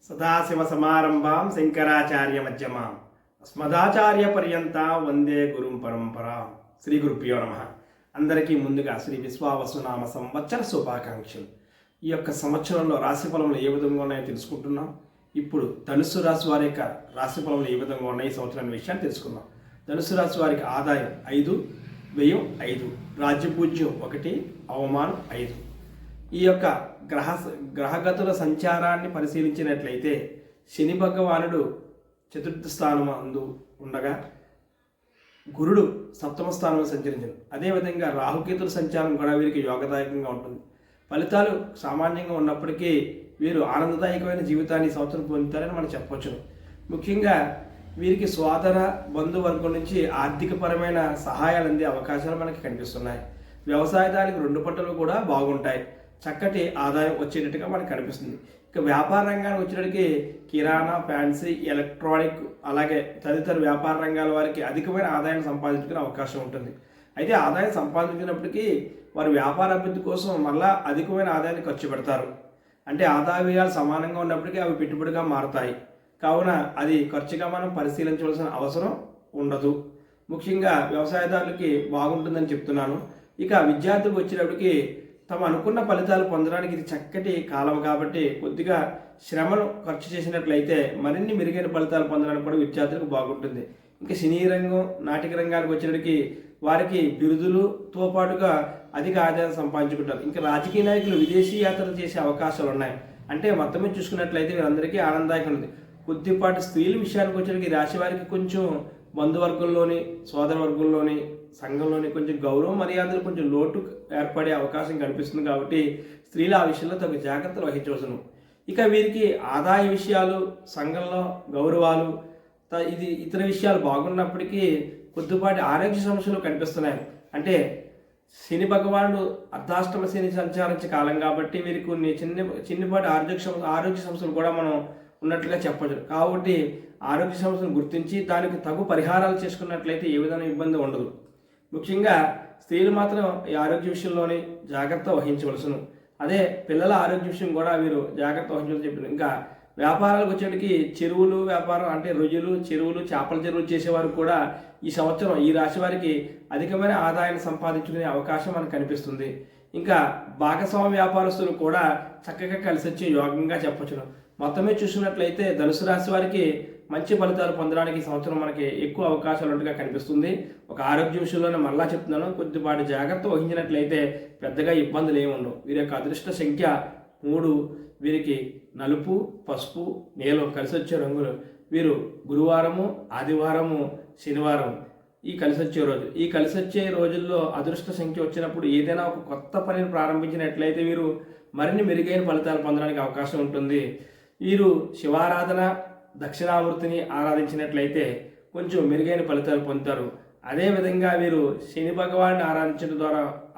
సదాశివసమారంభాం శంకరాచార్యమధ్యమాం అస్మదాచార్యపర్యంతం వందే గురుం పరంపరాం. శ్రీ గురుభ్యో నమః. అందరికీ ముందుగా శ్రీ విశ్వావసునామ సంవత్సర శుభాకాంక్షలు. ఈ యొక్క సంవత్సరంలో రాశిఫలములు ఏ విధంగా ఉన్నాయో తెలుసుకుంటున్నాం. ఇప్పుడు ధనుస్సు రాశి వారి యొక్క రాశిఫలములు ఏ విధంగా ఉన్నాయి సంవత్సరం విషయాన్ని తెలుసుకుందాం. ధనుస్సు రాశి వారికి ఆదాయం 5, వ్యయం 5, రాజ్యపూజ్యం 1, అవమానం 5. ఈ యొక్క గ్రహగతుల సంచారాన్ని పరిశీలించినట్లయితే శని భగవానుడు చతుర్థ స్థానమందు ఉండగా గురుడు సప్తమ స్థానంలో సంచరించను. అదేవిధంగా రాహుకేతుల సంచారం కూడా వీరికి యోగదాయకంగా ఉంటుంది. ఫలితాలు సామాన్యంగా ఉన్నప్పటికీ వీరు ఆనందదాయకమైన జీవితాన్ని సంవత్సరం పొందుతారని మనం చెప్పవచ్చును. ముఖ్యంగా వీరికి సోదర బంధువర్గం నుంచి ఆర్థికపరమైన సహాయాలు అందే అవకాశాలు మనకి కనిపిస్తున్నాయి. వ్యవసాయదానికి 2 పంటలు కూడా బాగుంటాయి. చక్కటి ఆదాయం వచ్చేటట్టుగా మనకు కనిపిస్తుంది. ఇక వ్యాపార రంగానికి వచ్చేటప్పటికి కిరాణా, ఫ్యాన్సీ, ఎలక్ట్రానిక్ అలాగే తదితర వ్యాపార రంగాల వారికి అధికమైన ఆదాయం సంపాదించుకునే అవకాశం ఉంటుంది. అయితే ఆదాయం సంపాదించినప్పటికీ వారు వ్యాపార అభివృద్ధి కోసం మళ్ళా అధికమైన ఆదాయాన్ని ఖర్చు పెడతారు. అంటే ఆదాయ వ్యయాలు సమానంగా ఉన్నప్పటికీ అవి పెట్టుబడిగా మారుతాయి. కావున అది ఖర్చుగా మనం పరిశీలించవలసిన అవసరం ఉండదు. ముఖ్యంగా వ్యవసాయదారులకి బాగుంటుందని చెప్తున్నాను. ఇక విద్యార్థులకు వచ్చేటప్పటికి తమ అనుకున్న ఫలితాలు పొందడానికి ఇది చక్కటి కాలం కాబట్టి కొద్దిగా శ్రమను ఖర్చు చేసినట్లయితే మరిన్ని మెరుగైన ఫలితాలు పొందడానికి కూడా విద్యార్థులకు బాగుంటుంది. ఇంకా సినీ రంగం, నాటక రంగానికి వచ్చేటికి వారికి బిరుదులతో పాటుగా అధిక ఆదాయం సంపాదించుకుంటారు. ఇంకా రాజకీయ నాయకులు విదేశీ యాత్రలు చేసే అవకాశాలు ఉన్నాయి. అంటే మొత్తమే చూసుకున్నట్లయితే వీరందరికీ ఆనందదాయకం ఉంది. కొద్దిపాటి స్త్రీల విషయానికి వచ్చేటికి రాశి వారికి కొంచెం బంధువర్గంలోని, సోదరవర్గంలోని, సంఘంలోని కొంచెం గౌరవ మర్యాదలు కొంచెం లోటు ఏర్పడే అవకాశం కనిపిస్తుంది. కాబట్టి స్త్రీలు ఆ విషయంలో తగు జాగ్రత్తలు వహించవలసిన. ఇక వీరికి ఆదాయ విషయాలు, సంఘంలో గౌరవాలు, ఇతర విషయాలు బాగున్నప్పటికీ కొద్దిపాటి ఆరోగ్య సమస్యలు కనిపిస్తున్నాయి. అంటే శని భగవానుడు అర్ధాష్టమ శని సంచారించే కాలం కాబట్టి వీరికి కొన్ని చిన్నపాటి ఆరోగ్య సమస్యలు కూడా మనం ఉన్నట్లుగా చెప్పచ్చు. కాబట్టి ఆరోగ్య సమస్యను గుర్తించి దానికి తగు పరిహారాలు చేసుకున్నట్లయితే ఏ విధమైన ఇబ్బంది ఉండదు. ముఖ్యంగా స్త్రీలు మాత్రం ఈ ఆరోగ్య విషయంలోనే జాగ్రత్త వహించవలసును. అదే పిల్లల ఆరోగ్య విషయం కూడా వీరు జాగ్రత్త వహించవలసి చెప్పారు. ఇంకా వ్యాపారాలకు వచ్చేటికి చెరువులు వ్యాపారం అంటే రొయ్యలు చెరువులు, చేపల చెరువులు చేసేవారు కూడా ఈ సంవత్సరం ఈ రాశి వారికి అధికమైన ఆదాయాన్ని సంపాదించుకునే అవకాశం మనకు కనిపిస్తుంది. ఇంకా భాగస్వామ్య వ్యాపారస్తులు కూడా చక్కగా కలిసి వచ్చే యోగంగా చెప్పవచ్చును. మొత్తమే చూసినట్లయితే ధనుసు రాశి వారికి మంచి ఫలితాలు పొందడానికి ఈ సంవత్సరం మనకి ఎక్కువ అవకాశాలు ఉన్నట్టుగా కనిపిస్తుంది. ఒక ఆరోగ్య విషయంలోనే మళ్ళా చెప్తున్నాను, కొద్దిపాటి జాగ్రత్త వహించినట్లయితే పెద్దగా ఇబ్బందులు ఏమి ఉండవు. వీరి యొక్క అదృష్ట సంఖ్య 3. వీరికి నలుపు, పసుపు, నీలం కలిసి వచ్చే రంగులు. వీరు గురువారము, ఆదివారము, శనివారం ఈ కలిసి వచ్చే రోజు. ఈ కలిసి వచ్చే రోజుల్లో అదృష్ట సంఖ్య వచ్చినప్పుడు ఏదైనా ఒక కొత్త పనిని ప్రారంభించినట్లయితే వీరు మరిన్ని మెరుగైన ఫలితాలు పొందడానికి అవకాశం ఉంటుంది. వీరు శివారాధన, దక్షిణామూర్తిని ఆరాధించినట్లయితే కొంచెం మెరుగైన ఫలితాలు పొందుతారు. అదేవిధంగా వీరు శని భగవాన్ని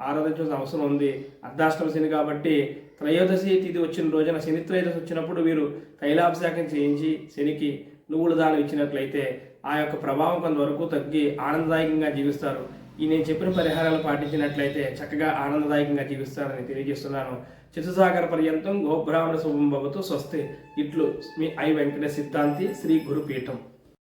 ఆరాధించాల్సిన అవసరం ఉంది. అర్ధాష్టమ శని కాబట్టి త్రయోదశి తిథి వచ్చిన రోజున శని త్రయోదశి వచ్చినప్పుడు వీరు తైలాభిషేకం చేయించి శనికి నువ్వుల దానం ఇచ్చినట్లయితే ఆ యొక్క ప్రభావం కొంతవరకు తగ్గి ఆనందదాయకంగా జీవిస్తారు. ఈ నేను చెప్పిన పరిహారాలు పాటించినట్లయితే చక్కగా ఆనందదాయకంగా జీవిస్తారని తెలియజేస్తున్నాను. చతుసాగర పర్యంతం గోబ్రాహ్మణ శుభం భవతు. స్వస్తి. ఇట్లు మీ ఐ వెంకట సిద్ధాంతి, శ్రీ గురుపీఠం.